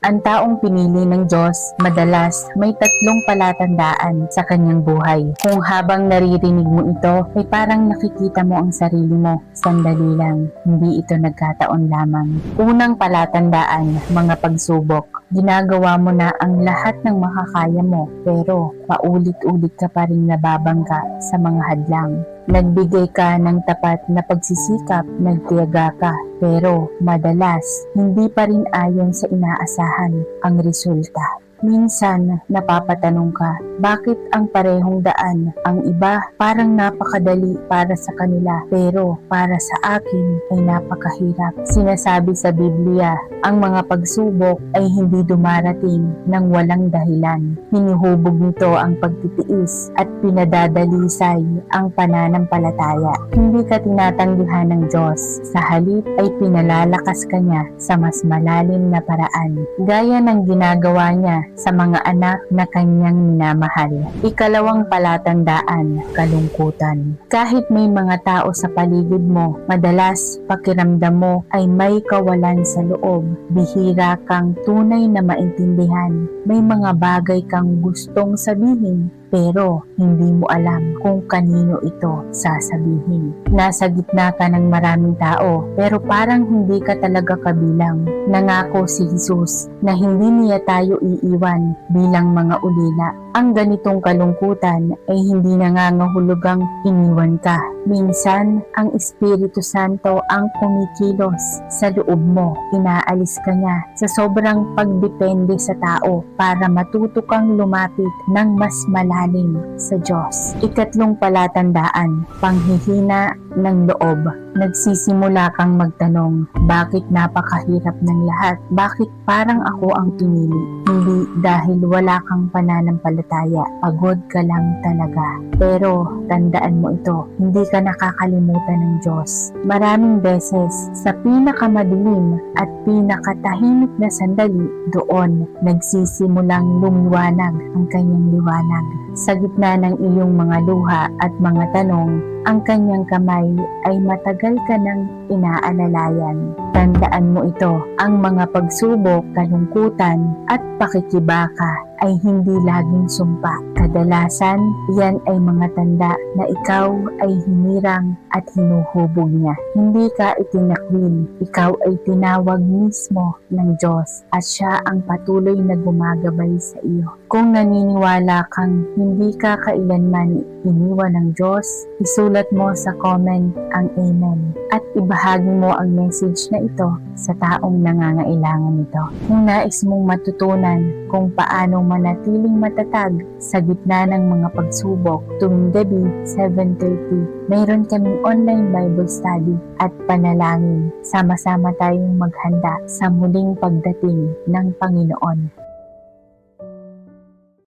Ang taong pinili ng Diyos, madalas may tatlong palatandaan sa kanyang buhay. Kung habang naririnig mo ito, ay parang nakikita mo ang sarili mo. Sandali lang, hindi ito nagkataon lamang. Unang palatandaan, mga pagsubok. Ginagawa mo na ang lahat ng makakaya mo, pero paulit-ulit ka pa rin nababangga sa mga hadlang. Nagbigay ka ng tapat na pagsisikap, nagtiyaga ka, pero madalas hindi pa rin ayon sa inaasahan ang resulta. Minsan napapatanong ka, bakit ang parehong daan? Ang iba parang napakadali para sa kanila, pero para sa akin ay napakahirap. Sinasabi sa Biblia, ang mga pagsubok ay hindi dumarating ng walang dahilan. Hinuhubog nito ang pagtitiis at pinadadalisay ang pananampalataya. Hindi ka tinatanggihan ng Diyos, sa halip ay pinalalakas ka niya sa mas malalim na paraan, gaya ng ginagawa niya sa mga anak na kanyang minamahal. Ikalawang palatandaan, kalungkutan. Kahit may mga tao sa paligid mo, madalas pakiramdam mo ay may kawalan sa loob. Bihira kang tunay na maintindihan. May mga bagay kang gustong sabihin, pero hindi mo alam kung kanino ito sasabihin. Nasa gitna ka ng maraming tao, pero parang hindi ka talaga kabilang. Nangako si Jesus na hindi niya tayo iiwan bilang mga ulila. Ang ganitong kalungkutan ay hindi nangangahulugang iniwan ka. Minsan, ang Espiritu Santo ang kumikilos sa loob mo. Inaalis ka niya sa sobrang pagdepende sa tao para matuto kang lumapit ng mas malalim sa Diyos. Ikatlong palatandaan, panghihina ng loob. Nagsisimula kang magtanong, bakit napakahirap ng lahat? Bakit parang ako ang pinili? Hindi dahil wala kang pananampalataya, pagod ka lang talaga. Pero tandaan mo ito, hindi ka nakakalimutan ng Diyos. Maraming beses sa pinakamadilim at pinakatahimik na sandali, doon nagsisimulang lumiwanag ang kanyang liwanag. Sa gitna ng iyong mga luha at mga tanong, ang kanyang kamay ay matagal ka nang inaalalayan. Tandaan mo ito, ang mga pagsubok, kalungkutan at pakikibaka ay hindi laging sumpa. Kadalasan, yan ay mga tanda na ikaw ay hinirang at hinuhubog niya. Hindi ka itinakwil, ikaw ay tinawag mismo ng Diyos at siya ang patuloy na gumagabay sa iyo. Kung naniniwala kang hindi ka kailanman iniwan ng Diyos, isulat mo sa comment ang Amen at ibahagi mo ang message na ito sa taong nangangailangan nito. Kung nais mong matutunan kung paano manatiling matatag sa gitna ng mga pagsubok, tuwing gabi 7:30, mayroon kaming online Bible study at panalangin. Sama-sama tayong maghanda sa muling pagdating ng Panginoon.